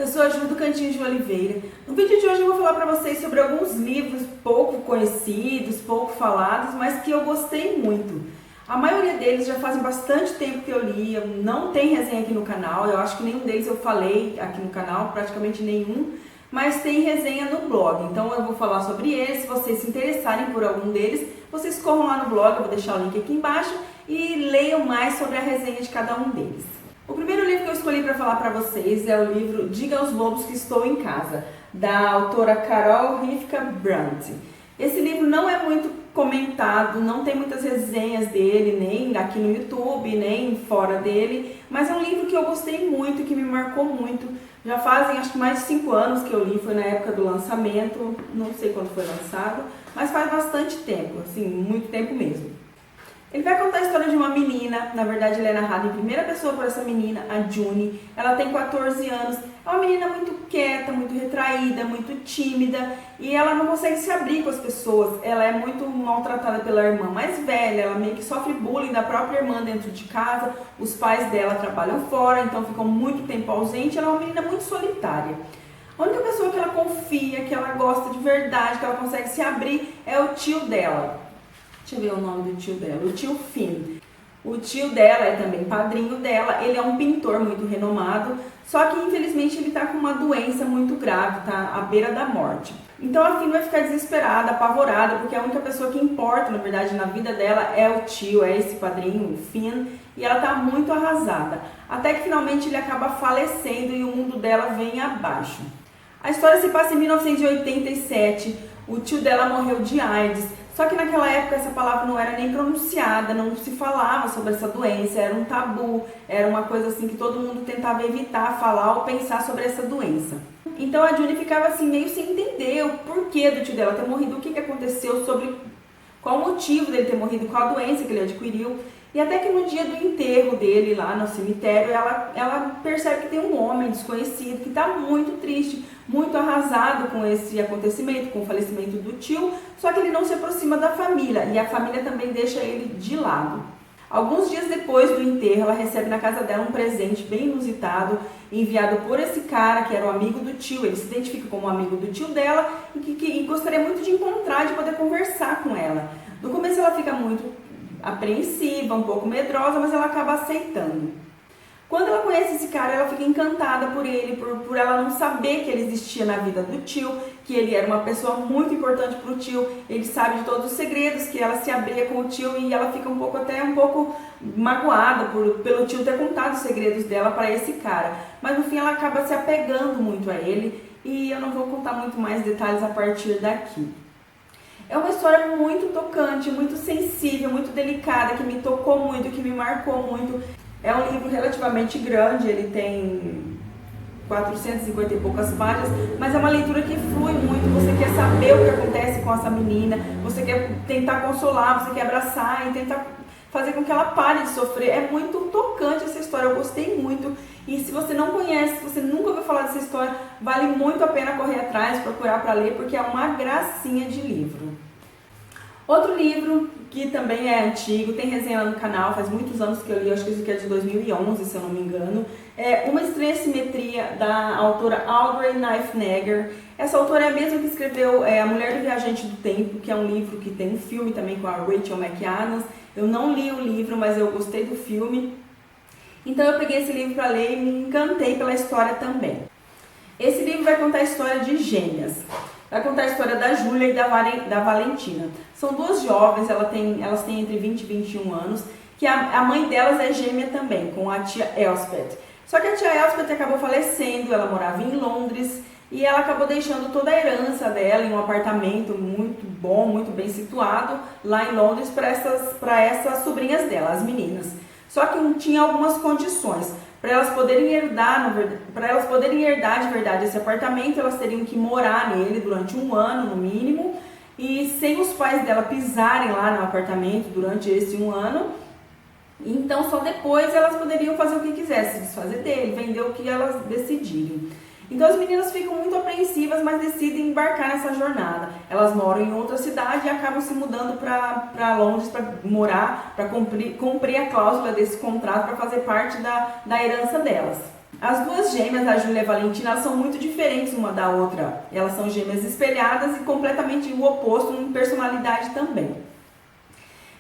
Eu sou a Ju do Cantinho de Oliveira. No vídeo de hoje eu vou falar para vocês sobre alguns livros pouco conhecidos, pouco falados, mas que eu gostei muito. A maioria deles já fazem bastante tempo que eu li, não tem resenha aqui no canal, eu acho que nenhum deles eu falei aqui no canal, praticamente nenhum, mas tem resenha no blog, então eu vou falar sobre eles. Se vocês se interessarem por algum deles, vocês corram lá no blog, eu vou deixar o link aqui embaixo e leiam mais sobre a resenha de cada um deles. O primeiro livro que eu escolhi para falar para vocês é o livro Diga aos Lobos que Estou em Casa, da autora Carol Rivka Brandt. Esse livro não é muito comentado, não tem muitas resenhas dele, nem aqui no YouTube, nem fora dele, mas é um livro que eu gostei muito, que me marcou muito. Já fazem acho que mais de 5 anos que eu li, foi na época do lançamento, não sei quando foi lançado, mas faz bastante tempo, assim, muito tempo mesmo. Ele vai contar a história de uma menina, na verdade ele é narrado em primeira pessoa por essa menina, a Juni. Ela tem 14 anos, é uma menina muito quieta, muito retraída, muito tímida e ela não consegue se abrir com as pessoas. Ela é muito maltratada pela irmã mais velha, ela meio que sofre bullying da própria irmã dentro de casa, os pais dela trabalham fora, então ficam muito tempo ausente. Ela é uma menina muito solitária. A única pessoa que ela confia, que ela gosta de verdade, que ela consegue se abrir é o tio dela. Deixa eu ver o nome do tio dela, o tio Finn. O tio dela é também padrinho dela, ele é um pintor muito renomado, só que infelizmente ele tá com uma doença muito grave, tá à beira da morte. Então a Finn vai ficar desesperada, apavorada, porque a única pessoa que importa, na verdade, na vida dela é o tio, é esse padrinho, o Finn, e ela tá muito arrasada. Até que finalmente ele acaba falecendo e o mundo dela vem abaixo. A história se passa em 1987, o tio dela morreu de AIDS. Só que naquela época essa palavra não era nem pronunciada, não se falava sobre essa doença, era um tabu, era uma coisa assim que todo mundo tentava evitar falar ou pensar sobre essa doença. Então a Juni ficava assim meio sem entender o porquê do tio dela ter morrido, o que aconteceu, sobre qual o motivo dele ter morrido, qual a doença que ele adquiriu. E até que no dia do enterro dele lá no cemitério, ela percebe que tem um homem desconhecido que está muito triste, muito arrasado com esse acontecimento, com o falecimento do tio, só que ele não se aproxima da família e a família também deixa ele de lado. Alguns dias depois do enterro, ela recebe na casa dela um presente bem inusitado, enviado por esse cara que era o amigo do tio. Ele se identifica como amigo do tio dela e gostaria muito de encontrar, de poder conversar com ela. No começo ela fica muito apreensiva, um pouco medrosa, mas ela acaba aceitando. Quando ela conhece esse cara, ela fica encantada por ele, por ela não saber que ele existia na vida do tio, que ele era uma pessoa muito importante para o tio. Ele sabe de todos os segredos, que ela se abria com o tio e ela fica até um pouco magoada pelo tio ter contado os segredos dela para esse cara. Mas no fim ela acaba se apegando muito a ele e eu não vou contar muito mais detalhes a partir daqui. É uma história muito tocante, muito sensível, muito delicada, que me tocou muito, que me marcou muito. É um livro relativamente grande, ele tem 450 e poucas páginas, mas é uma leitura que flui muito. Você quer saber o que acontece com essa menina, você quer tentar consolar, você quer abraçar e tentar fazer com que ela pare de sofrer. É muito tocante essa história, eu gostei muito. E se você não conhece, se você nunca ouviu falar dessa história, vale muito a pena correr atrás, procurar para ler, porque é uma gracinha de livro. Outro livro que também é antigo, tem resenha lá no canal, faz muitos anos que eu li, acho que esse aqui é de 2011, se eu não me engano. É Uma Estranha Simetria, da autora Audrey Niffenegger. Essa autora é a mesma que escreveu A Mulher do Viajante do Tempo, que é um livro que tem um filme também com a Rachel McAdams. Eu não li o livro, mas eu gostei do filme. Então eu peguei esse livro para ler e me encantei pela história também. Esse livro vai contar a história de gêmeas. Vai contar a história da Júlia e da Valentina. São duas jovens, elas têm entre 20 e 21 anos, que a mãe delas é gêmea também, com a tia Elspeth. Só que a tia Elspeth acabou falecendo, ela morava em Londres, e ela acabou deixando toda a herança dela em um apartamento muito bom, muito bem situado, lá em Londres, para essas sobrinhas dela, as meninas. Só que tinha algumas condições. Para elas poderem herdar de verdade esse apartamento, elas teriam que morar nele durante 1 ano, no mínimo, e sem os pais dela pisarem lá no apartamento durante esse 1 ano. Então, só depois elas poderiam fazer o que quisessem, desfazer dele, vender o que elas decidirem. Então as meninas ficam muito apreensivas, mas decidem embarcar nessa jornada. Elas moram em outra cidade e acabam se mudando para Londres para morar, para cumprir a cláusula desse contrato, para fazer parte da herança delas. As duas gêmeas, a Júlia e a Valentina, elas são muito diferentes uma da outra. Elas são gêmeas espelhadas e completamente o oposto em personalidade também.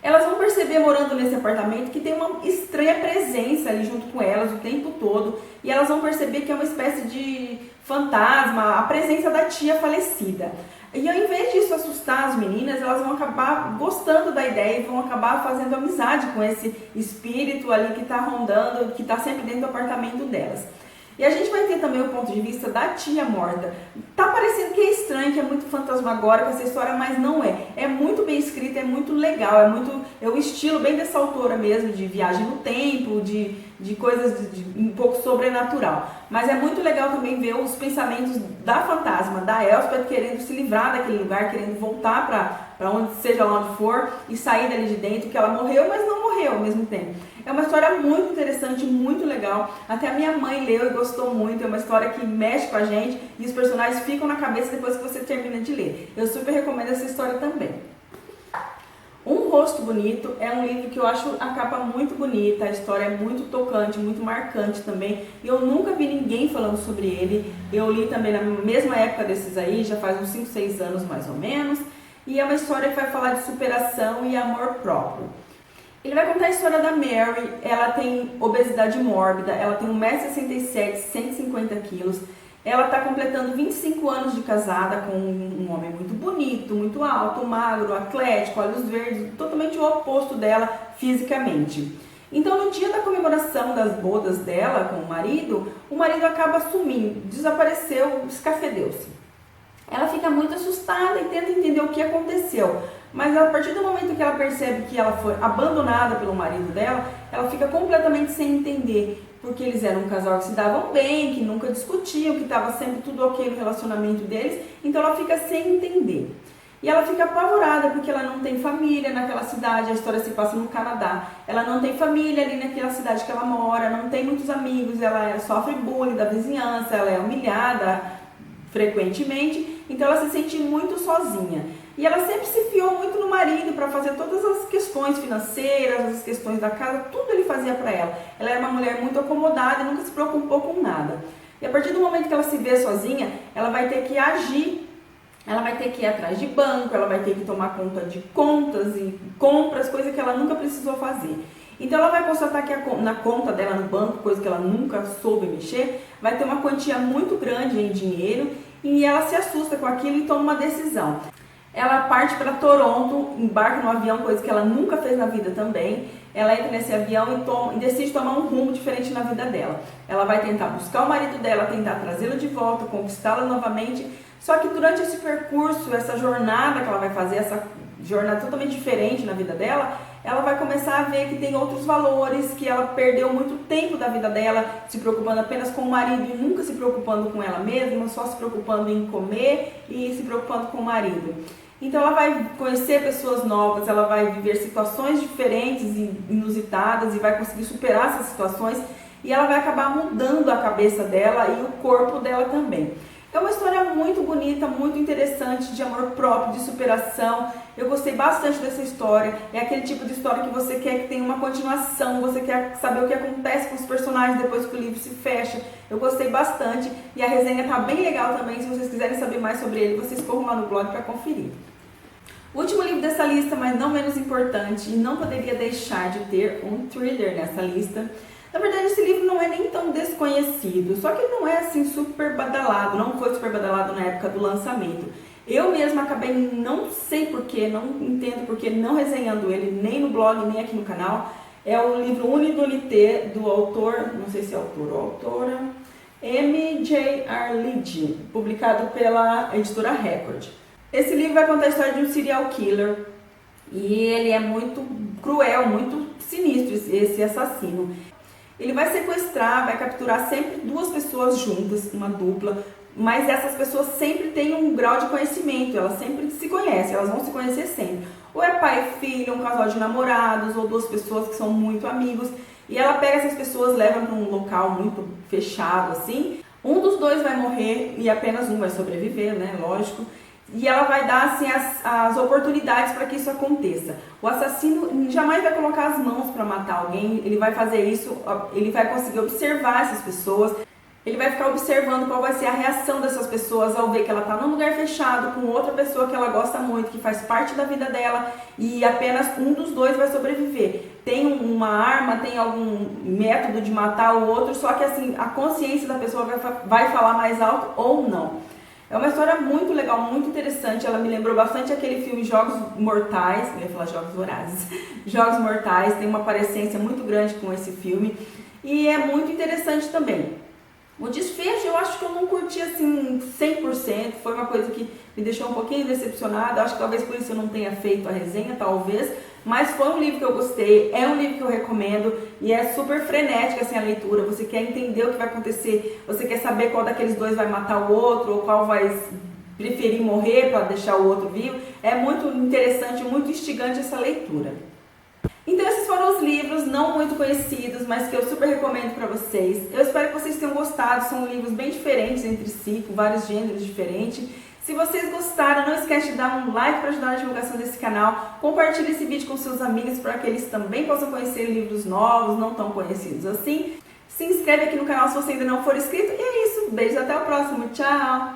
Elas vão perceber, morando nesse apartamento, que tem uma estranha presença ali junto com elas o tempo todo. E elas vão perceber que é uma espécie de fantasma, a presença da tia falecida. E ao invés disso assustar as meninas, elas vão acabar gostando da ideia e vão acabar fazendo amizade com esse espírito ali que está rondando, que está sempre dentro do apartamento delas. E a gente vai ter também o ponto de vista da tia morta. Tá parecendo que é estranho, que é muito fantasmagórica essa história, mas não é. É muito bem escrita, é muito legal, é o estilo bem dessa autora mesmo, de viagem no tempo, de coisas um pouco sobrenatural. Mas é muito legal também ver os pensamentos da fantasma, da Elspeth, querendo se livrar daquele lugar, querendo voltar para onde seja lá onde for e sair dali de dentro, que ela morreu, mas não morreu ao mesmo tempo. É uma história muito interessante, muito legal. Até a minha mãe leu e gostou muito. É uma história que mexe com a gente e os personagens ficam na cabeça depois que você termina de ler. Eu super recomendo essa história também. Um Rosto Bonito é um livro que eu acho a capa muito bonita, a história é muito tocante, muito marcante também. Eu nunca vi ninguém falando sobre ele. Eu li também na mesma época desses aí, já faz uns 5, 6 anos mais ou menos. E é uma história que vai falar de superação e amor próprio. Ele vai contar a história da Mary. Ela tem obesidade mórbida, ela tem 1,67 m, 150 kg. Ela está completando 25 anos de casada com um homem muito bonito, muito alto, magro, atlético, olhos verdes, totalmente o oposto dela fisicamente. Então, no dia da comemoração das bodas dela com o marido acaba sumindo, desapareceu, escafedeu-se. Ela fica muito assustada e tenta entender o que aconteceu. Mas a partir do momento que ela percebe que ela foi abandonada pelo marido dela, ela fica completamente sem entender. Porque eles eram um casal que se davam bem, que nunca discutiam, que estava sempre tudo ok no relacionamento deles. Então ela fica sem entender. E ela fica apavorada porque ela não tem família naquela cidade, a história se passa no Canadá. Ela não tem família ali naquela cidade que ela mora, não tem muitos amigos, ela sofre bullying da vizinhança, ela é humilhada frequentemente, então ela se sente muito sozinha. E ela sempre se fiou muito no marido para fazer todas as questões financeiras, as questões da casa, tudo ele fazia para ela. Ela era uma mulher muito acomodada e nunca se preocupou com nada. E a partir do momento que ela se vê sozinha, ela vai ter que agir, ela vai ter que ir atrás de banco, ela vai ter que tomar conta de contas e compras, coisa que ela nunca precisou fazer. Então ela vai constatar que na conta dela no banco, coisa que ela nunca soube mexer, vai ter uma quantia muito grande em dinheiro e ela se assusta com aquilo e toma uma decisão. Ela parte para Toronto, embarca no avião, coisa que ela nunca fez na vida também. Ela entra nesse avião e decide tomar um rumo diferente na vida dela. Ela vai tentar buscar o marido dela, tentar trazê-lo de volta, conquistá-la novamente. Só que durante esse percurso, essa jornada que ela vai fazer, essa jornada totalmente diferente na vida dela, ela vai começar a ver que tem outros valores, que ela perdeu muito tempo da vida dela se preocupando apenas com o marido e nunca se preocupando com ela mesma, só se preocupando em comer e se preocupando com o marido. Então ela vai conhecer pessoas novas, ela vai viver situações diferentes e inusitadas e vai conseguir superar essas situações e ela vai acabar mudando a cabeça dela e o corpo dela também. É uma história muito bonita, muito interessante, de amor próprio, de superação. Eu gostei bastante dessa história. É aquele tipo de história que você quer que tenha uma continuação, você quer saber o que acontece com os personagens depois que o livro se fecha. Eu gostei bastante e a resenha tá bem legal também. Se vocês quiserem saber mais sobre ele, vocês corram lá no blog para conferir. O último livro dessa lista, mas não menos importante, e não poderia deixar de ter um thriller nessa lista. Na verdade, esse livro não é nem tão desconhecido, só que ele não é assim super badalado, não foi super badalado na época do lançamento. Eu mesma acabei, não sei porquê, não entendo porquê, não resenhando ele nem no blog, nem aqui no canal. É o livro Unidunité, do autor, não sei se é autor ou autora, M.J.R. Liddy, publicado pela editora Record. Esse livro vai contar a história de um serial killer e ele é muito cruel, muito sinistro, esse assassino. Ele vai sequestrar, vai capturar sempre duas pessoas juntas, uma dupla, mas essas pessoas sempre têm um grau de conhecimento, elas sempre se conhecem, elas vão se conhecer sempre. Ou é pai e filho, um casal de namorados, ou duas pessoas que são muito amigos, e ela pega essas pessoas, leva para um local muito fechado assim. Um dos dois vai morrer e apenas um vai sobreviver, né? Lógico. e ela vai dar assim as oportunidades para que isso aconteça. O assassino jamais vai colocar as mãos para matar alguém, ele vai fazer isso, ele vai conseguir observar essas pessoas, ele vai ficar observando qual vai ser a reação dessas pessoas ao ver que ela está num lugar fechado com outra pessoa que ela gosta muito, que faz parte da vida dela, e apenas um dos dois vai sobreviver. Tem uma arma, tem algum método de matar o outro, só que assim, a consciência da pessoa vai falar mais alto ou não. É uma história muito legal, muito interessante. Ela me lembrou bastante aquele filme Jogos Mortais, eu ia falar Jogos Vorazes, Jogos Mortais, tem uma parecência muito grande com esse filme e é muito interessante também. O desfecho eu acho que eu não curti assim 100%, foi uma coisa que me deixou um pouquinho decepcionada, acho que talvez por isso eu não tenha feito a resenha, talvez, mas foi um livro que eu gostei, é um livro que eu recomendo e é super frenética assim a leitura, você quer entender o que vai acontecer, você quer saber qual daqueles dois vai matar o outro ou qual vai preferir morrer para deixar o outro vivo, é muito interessante, muito instigante essa leitura. Então esses foram os livros não muito conhecidos, mas que eu super recomendo para vocês. Eu espero que vocês tenham gostado, são livros bem diferentes entre si, com vários gêneros diferentes. Se vocês gostaram, não esquece de dar um like para ajudar na divulgação desse canal. Compartilhe esse vídeo com seus amigos para que eles também possam conhecer livros novos, não tão conhecidos assim. Se inscreve aqui no canal se você ainda não for inscrito. E é isso, beijos, até o próximo, tchau!